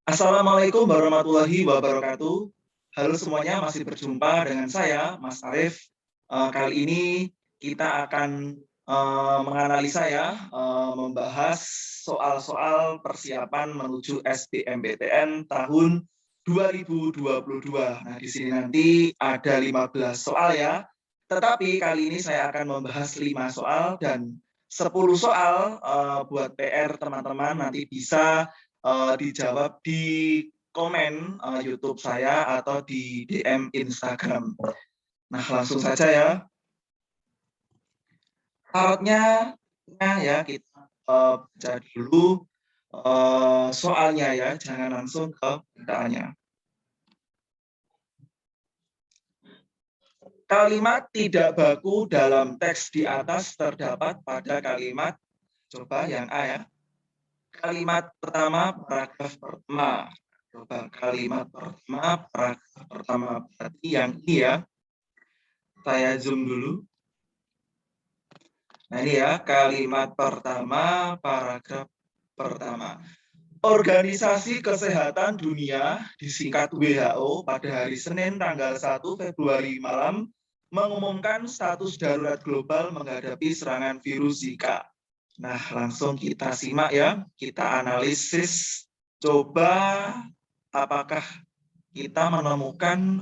Assalamualaikum warahmatullahi wabarakatuh. Halo semuanya, masih berjumpa dengan saya, Mas Arif. Kali ini kita akan menganalisa ya, membahas soal-soal persiapan menuju SBMPTN tahun 2022. Nah, di sini nanti ada 15 soal ya. Tetapi kali ini saya akan membahas 5 soal dan 10 soal buat PR teman-teman nanti bisa dijawab di komen YouTube saya atau di DM Instagram. Nah, langsung saja ya. Syaratnya ya kita baca dulu soalnya ya, jangan langsung ke pertanyaannya. Kalimat tidak baku dalam teks di atas terdapat pada kalimat, coba yang A ya. Kalimat pertama, paragraf pertama. Coba kalimat pertama, paragraf pertama. Berarti yang ini ya. Saya zoom dulu. Nah ini ya, kalimat pertama, paragraf pertama. Organisasi Kesehatan Dunia, disingkat WHO, pada hari Senin tanggal 1 Februari malam mengumumkan status darurat global menghadapi serangan virus Zika. Nah, langsung kita simak ya, kita analisis. Coba apakah kita menemukan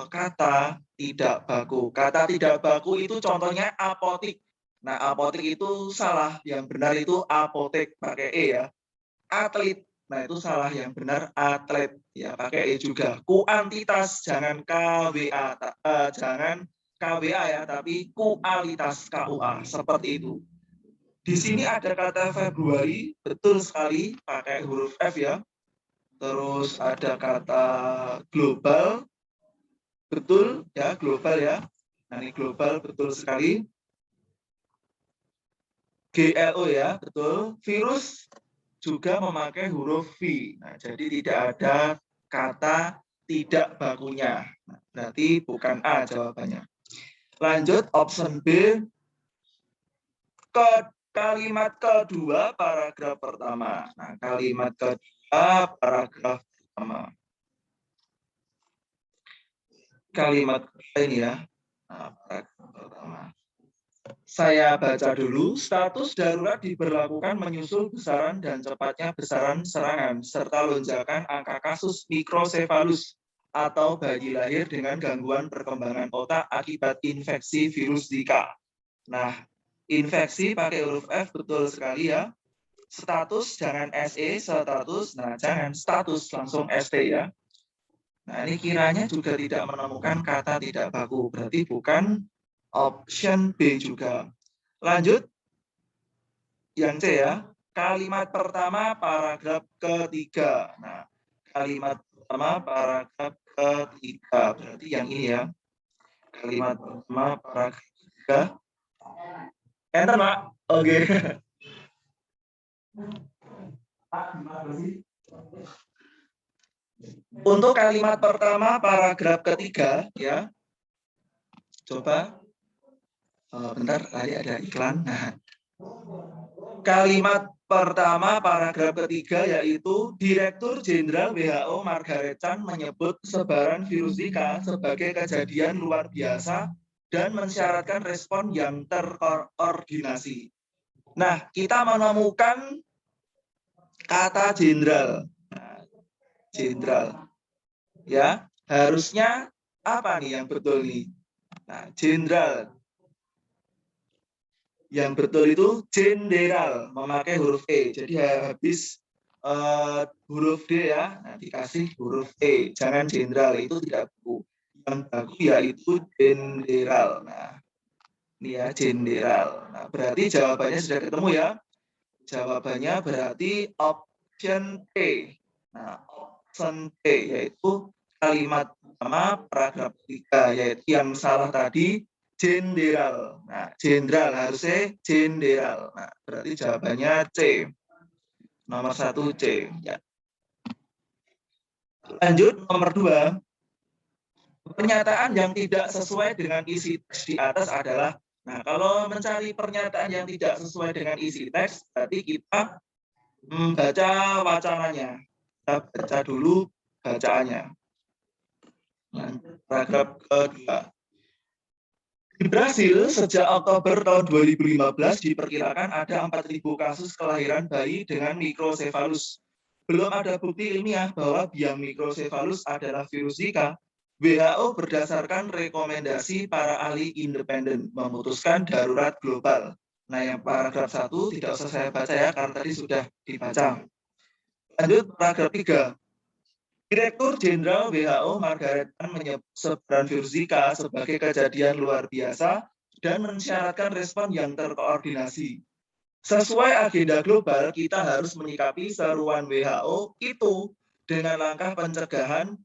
kata tidak baku. Kata tidak baku itu contohnya apotik. Nah, apotik itu salah, yang benar itu apotek pakai E ya. Atlet, nah itu salah, yang benar atlet ya pakai E juga. Kuantitas, jangan KWA, jangan KWA ya, tapi kualitas KUA, seperti itu. Di sini ada kata Februari, betul sekali pakai huruf F ya. Terus ada kata global, betul ya, global ya. Nah ini global, betul sekali. GLO ya, betul. Virus juga memakai huruf V. Nah, jadi tidak ada kata tidak bakunya. Nah, berarti bukan A jawabannya. Lanjut, option B. Kalimat kedua, paragraf pertama. Nah, kalimat kedua, paragraf pertama. Kalimat ini ya. Nah, paragraf pertama. Saya baca dulu, status darurat diberlakukan menyusul besaran dan cepatnya besaran serangan, serta lonjakan angka kasus mikrosefalus atau bayi lahir dengan gangguan perkembangan otak akibat infeksi virus Zika. Nah, infeksi pakai huruf F, betul sekali ya. Status jangan SE, status, nah jangan status, langsung ST ya. Nah, ini kiranya juga tidak menemukan kata tidak baku, berarti bukan option B juga. Lanjut, yang C ya. Kalimat pertama, paragraf ketiga. Nah, kalimat pertama, paragraf ketiga. Berarti yang ini ya. Kalimat pertama, paragraf ketiga. Enter, Pak. Oke. Untuk kalimat pertama, paragraf ketiga, ya. Coba. Bentar, tadi ada iklan. Nah, kalimat pertama, paragraf ketiga, yaitu Direktur Jenderal WHO Margaret Chan menyebut sebaran virus Zika sebagai kejadian luar biasa dan mensyaratkan respon yang terkoordinasi. Nah, kita menemukan kata jenderal. Jenderal. Ya, harusnya apa nih yang betul nih? Nah, jenderal. Yang betul itu jenderal, memakai huruf E. Jadi habis huruf D ya, nah dikasih huruf E. Jangan jenderal, itu tidak baku. Yang baku yaitu jenderal. Nah, ini ya jenderal. Nah, berarti jawabannya sudah ketemu ya. Jawabannya berarti option T. Nah, option T yaitu kalimat pertama paragraf 3, yaitu yang salah tadi jenderal. Nah, jenderal harusnya jenderal. Nah, berarti jawabannya C. Nomor 1 C. Ya. Lanjut, nomor 2. Pernyataan yang tidak sesuai dengan isi teks di atas adalah, nah kalau mencari pernyataan yang tidak sesuai dengan isi teks, berarti kita membaca wacananya. Kita baca dulu bacaannya. Paragraf kedua. Di Brasil, sejak Oktober tahun 2015 diperkirakan ada 4.000 kasus kelahiran bayi dengan mikrosefalus. Belum ada bukti ilmiah bahwa biang mikrosefalus adalah virus Zika. WHO berdasarkan rekomendasi para ahli independen memutuskan darurat global. Nah, yang paragraf 1 tidak usah saya baca ya, karena tadi sudah dibaca. Lanjut paragraf 3. Direktur Jenderal WHO Margaret Chan menyebut sebaran virus Zika sebagai kejadian luar biasa dan mensyaratkan respon yang terkoordinasi. Sesuai agenda global, kita harus menyikapi seruan WHO itu dengan langkah pencegahan,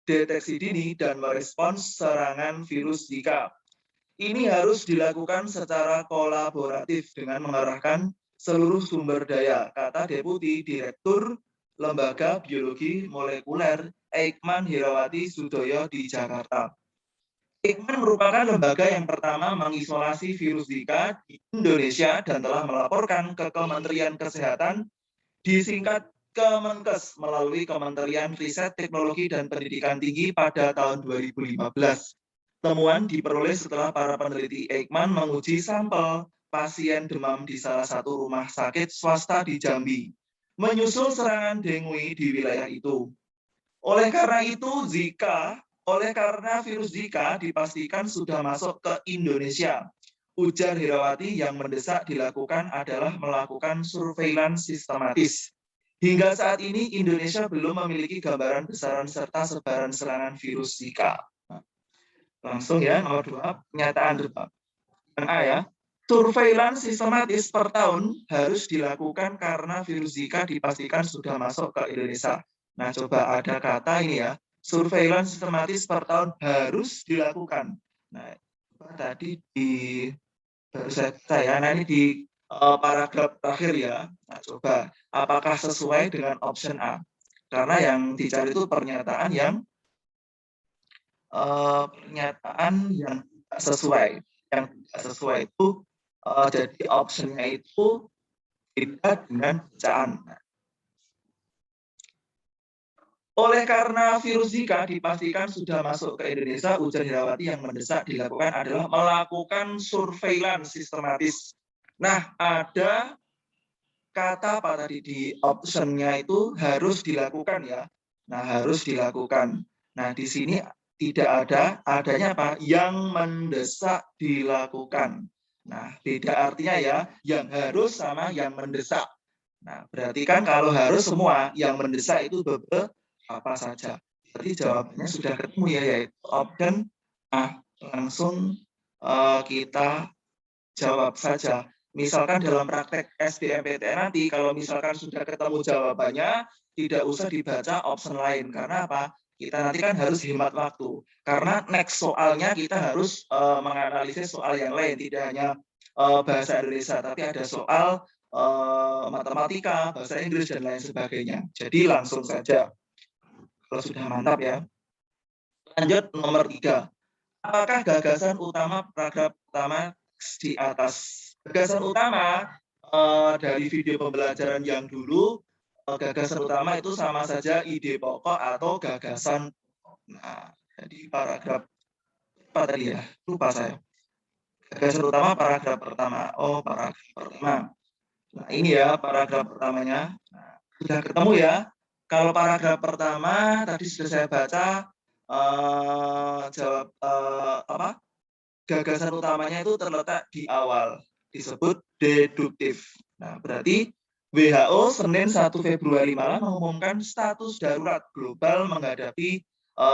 deteksi dini, dan merespons serangan virus Zika. Ini harus dilakukan secara kolaboratif dengan mengerahkan seluruh sumber daya, kata Deputi Direktur Lembaga Biologi Molekuler Eijkman Herawati Sudoyo di Jakarta. Eijkman merupakan lembaga yang pertama mengisolasi virus Zika di Indonesia dan telah melaporkan ke Kementerian Kesehatan, disingkat Kemenkes, melalui Kementerian Riset Teknologi dan Pendidikan Tinggi pada tahun 2015. Temuan diperoleh setelah para peneliti Eijkman menguji sampel pasien demam di salah satu rumah sakit swasta di Jambi, menyusul serangan dengue di wilayah itu. Oleh karena virus Zika dipastikan sudah masuk ke Indonesia. Ujar Herawati, yang mendesak dilakukan adalah melakukan surveillance sistematis. Hingga saat ini Indonesia belum memiliki gambaran besaran serta sebaran serangan virus Zika. Langsung ya, nomor 2, pernyataan depan. Yang A ya, surveillance sistematis per tahun harus dilakukan karena virus Zika dipastikan sudah masuk ke Indonesia. Nah, coba ada kata ini ya, surveillance sistematis per tahun harus dilakukan. Nah, tadi baru saya, nah ini di paragraf terakhir ya. Nah, coba apakah sesuai dengan option A? Karena yang dicari itu pernyataan yang tidak sesuai. Yang tidak sesuai itu jadi optionnya itu tidak dengan bacaan. Oleh karena virus Zika dipastikan sudah masuk ke Indonesia, ujar Herawati, yang mendesak dilakukan adalah melakukan surveillance sistematis. Nah, ada kata apa tadi di optionnya itu harus dilakukan ya. Nah, harus dilakukan. Nah, di sini tidak adanya apa? Yang mendesak dilakukan. Nah, beda artinya ya, yang harus sama yang mendesak. Nah, berarti kan kalau harus semua, yang mendesak itu apa saja. Berarti jawabannya sudah ketemu ya, yaitu option A. Langsung kita jawab saja. Misalkan dalam praktek SBMPTN nanti, kalau misalkan sudah ketemu jawabannya, tidak usah dibaca option lain. Karena apa? Kita nanti kan harus hemat waktu. Karena next soalnya kita harus menganalisis soal yang lain. Tidak hanya bahasa Indonesia, tapi ada soal matematika, bahasa Inggris, dan lain sebagainya. Jadi langsung saja. Kalau sudah mantap ya. Lanjut nomor 3. Apakah gagasan utama paragraf pertama di atas? Gagasan utama dari video pembelajaran yang dulu, gagasan utama itu sama saja ide pokok atau gagasan. Nah, jadi paragraf apa tadi ya? Lupa saya. Gagasan utama paragraf pertama. Oh, paragraf pertama. Nah, ini ya paragraf pertamanya. Nah, sudah ketemu ya. Kalau paragraf pertama tadi sudah saya baca, jawab apa? Gagasan utamanya itu terletak di awal, disebut deduktif. Nah, berarti WHO Senin 1 Februari malam mengumumkan status darurat global menghadapi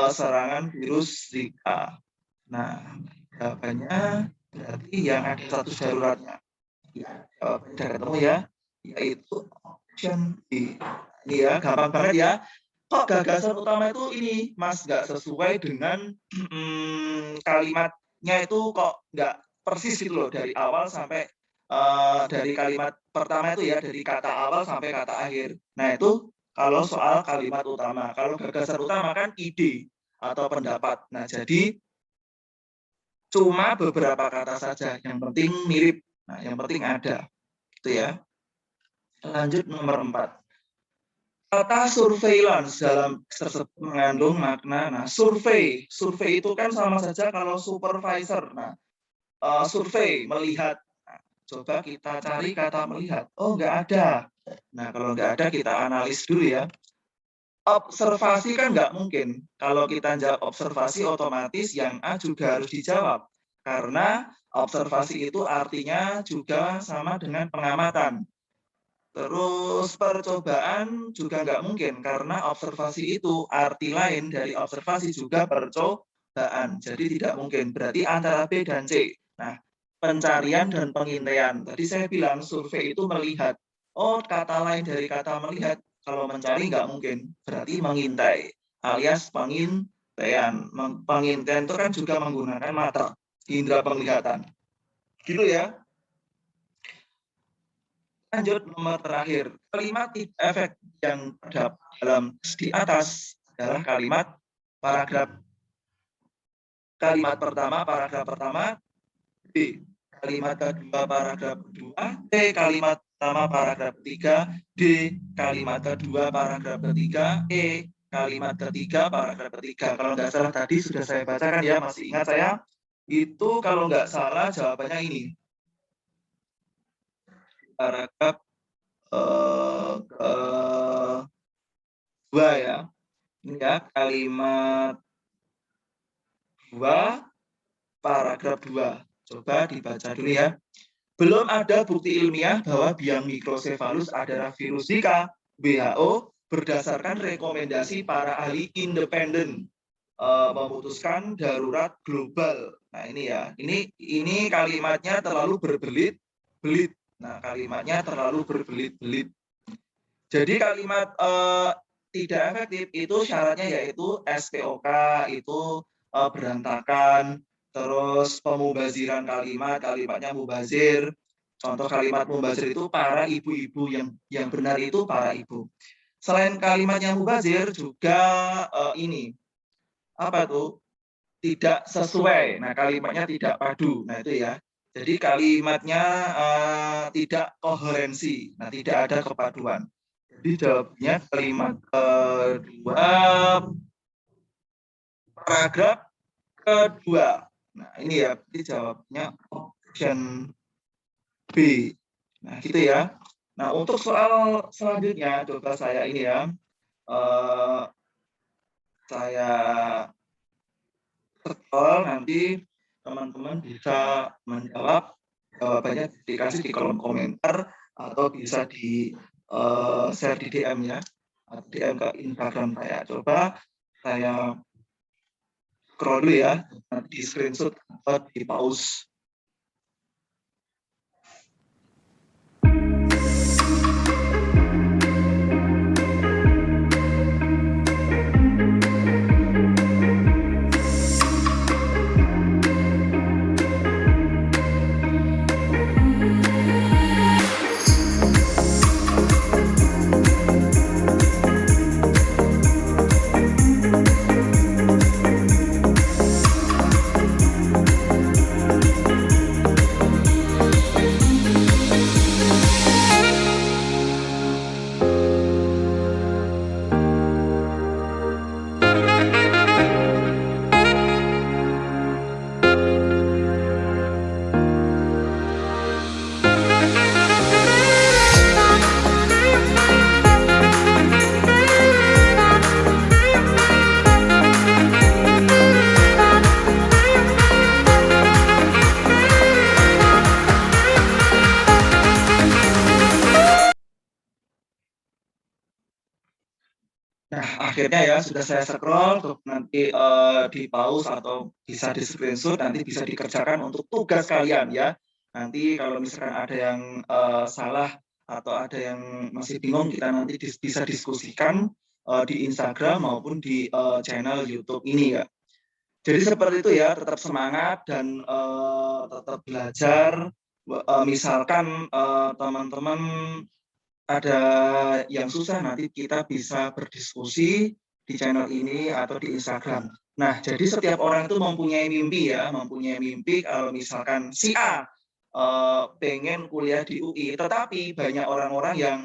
serangan virus Zika. Nah, jawabannya berarti yang ada status daruratnya. Ya, jawabannya sudah ketemu ya, yaitu option B. Ini ya, gampang banget ya. Kok gagasan utama itu ini, Mas, nggak sesuai dengan kalimatnya itu kok nggak persis gitu loh, dari awal sampai dari kalimat pertama itu ya, dari kata awal sampai kata akhir. Nah, itu kalau soal kalimat utama. Kalau gagasan utama kan ide atau pendapat. Nah, jadi cuma beberapa kata saja, yang penting mirip. Nah, yang penting ada. Gitu ya. Lanjut nomor 4. Kata surveillance dalam tersebut mengandung makna, nah survei itu kan sama saja kalau supervisor. Nah, survei, melihat. Nah, coba kita cari kata melihat, oh nggak ada. Nah, kalau nggak ada kita analis dulu ya. Observasi kan nggak mungkin. Kalau kita jawab observasi, otomatis yang A juga harus dijawab. Karena observasi itu artinya juga sama dengan pengamatan. Terus percobaan juga nggak mungkin, karena observasi itu arti lain dari observasi juga percobaan. Jadi tidak mungkin, berarti antara B dan C. Nah, pencarian dan pengintaian. Tadi saya bilang survei itu melihat. Oh, kata lain dari kata melihat, kalau mencari nggak mungkin, berarti mengintai, alias pengintaian. Pengintaian itu kan juga menggunakan mata, indera penglihatan. Gitu ya. Lanjut nomor terakhir, kalimat efek yang terdapat dalam di atas adalah kalimat pertama, paragraf pertama, B. Kalimat kedua, paragraf kedua, C. Kalimat pertama, paragraf ketiga, D. Kalimat kedua, paragraf ketiga, E. Kalimat ketiga, paragraf ketiga. Kalau nggak salah tadi sudah saya bacakan ya, masih ingat saya? Itu kalau nggak salah jawabannya ini. Paragraf kedua ya. Ini ya, kalimat 2, paragraf 2. Coba dibaca dulu ya. Belum ada bukti ilmiah bahwa biang mikrosefalus adalah virus Zika. WHO berdasarkan rekomendasi para ahli independen memutuskan darurat global. Nah ini ya, ini kalimatnya terlalu berbelit-belit. Nah kalimatnya terlalu berbelit-belit. Jadi kalimat tidak efektif itu syaratnya yaitu SPOK itu berantakan, terus pemubaziran kalimatnya mubazir. Contoh kalimat mubazir itu para ibu-ibu, yang benar itu para ibu. Selain kalimatnya mubazir juga ini apa tuh? Tidak sesuai. Nah, kalimatnya tidak padu. Nah, itu ya. Jadi kalimatnya tidak koherensi. Nah, tidak ada kepaduan. Jadi jawabnya kalimat kedua, paragraf kedua. Nah, ini ya, berarti jawabnya option B. Nah, gitu ya. Nah, untuk soal selanjutnya, coba saya ini ya, saya scroll, nanti teman-teman bisa menjawab, jawabannya dikasih di kolom komentar, atau bisa di share di DM ya, atau DM ke Instagram saya. Coba saya scroll dulu ya, nanti di screenshot atau di pause. Nah, akhirnya ya sudah saya scroll, untuk nanti di pause atau bisa di screenshot, nanti bisa dikerjakan untuk tugas kalian ya. Nanti kalau misalkan ada yang salah atau ada yang masih bingung, kita nanti bisa diskusikan di Instagram maupun di channel YouTube ini ya. Jadi seperti itu ya, tetap semangat dan tetap belajar. Misalkan teman-teman ada yang susah, nanti kita bisa berdiskusi di channel ini atau di Instagram. Nah, jadi setiap orang itu mempunyai mimpi ya, mempunyai mimpi kalau misalkan si A pengen kuliah di UI, tetapi banyak orang-orang yang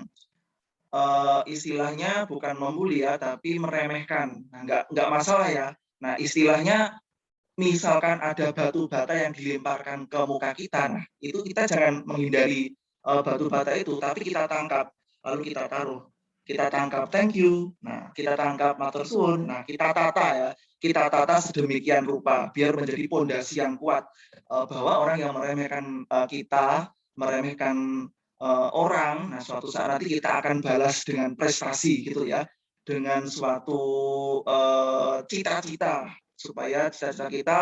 istilahnya bukan membuli ya, tapi meremehkan. Nah, nggak masalah ya. Nah, istilahnya misalkan ada batu bata yang dilemparkan ke muka kita, nah itu kita jangan menghindari batu bata itu, tapi kita tangkap, lalu kita taruh, kita tangkap, thank you. Nah, kita tangkap, matur suwun. Nah, kita tata ya, kita tata sedemikian rupa biar menjadi pondasi yang kuat bahwa orang yang meremehkan kita, meremehkan orang, nah suatu saat nanti kita akan balas dengan prestasi gitu ya, dengan suatu cita-cita supaya cita-cita kita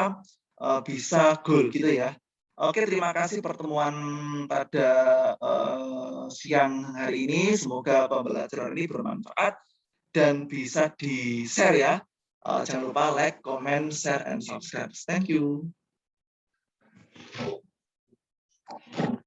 bisa goal gitu ya. Oke, terima kasih pertemuan pada siang hari ini. Semoga pembelajaran ini bermanfaat dan bisa di-share ya. Jangan lupa like, comment, share, and subscribe. Thank you.